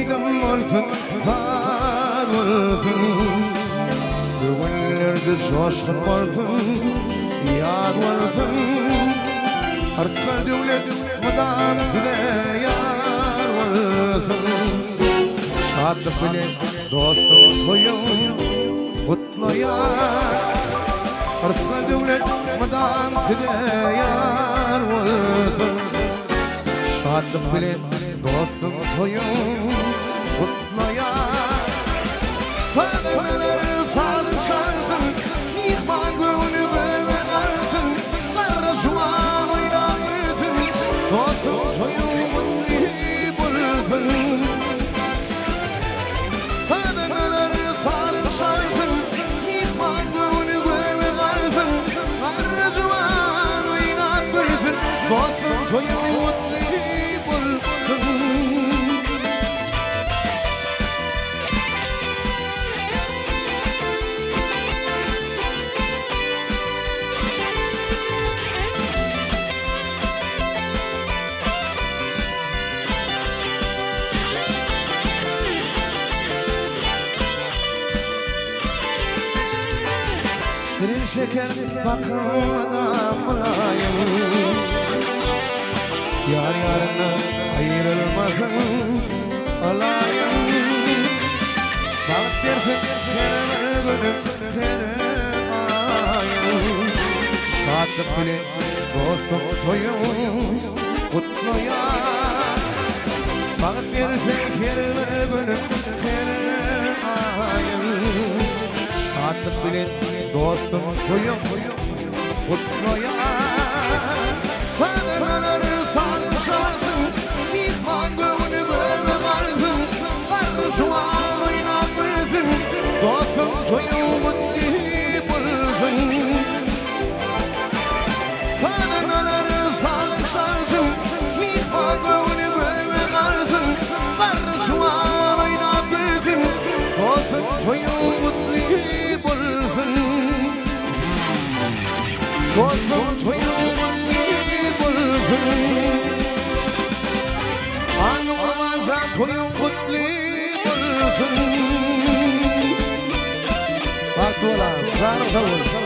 koydum olsun, sağ olsun. Bugünlerde coşkun olsun, yad olsun. Artma devlet mıdan size yar olsun. Şadlık bile dostum toyun, kutlu yar. Artma devlet mıdan size yar olsun. Şadlık bile dostum toyun, kutlu yar. Sadıklar sadık şansın, mihman gönlü böyle kalsın. Karra şuan oynayısın, dostum toyun mutlu bulsun. Sadıklar sadık şansın, mihman gönlü böyle kalsın. Karra şuan oynayısın, dostum toyun mutlu bulsun. Şirin şeker bakımdan bulayım. Yar yarından ayrılmasın alayım. Bağıt versin her günüm her ayım. Şadlık bile dostum toyum, kutlu yar. Bağıt versin her günüm her ayım. Şadlık bile dostum toyum, kutlu yar. Sadıklar sadık şansın, mihman gönlü böyle kalsın. Karşı şu an oynatmışsın, dostum toyum mutlu bulsun. Sadıklar sadık şansın, mihman gönlü böyle kalsın. Karşı şu an oynatmışsın, dostum toyum mutlu bulsun. Dostum toyum mutlu bulsun. Anılmaca toyum mutlu bulsun. Bak dolar, canım savur.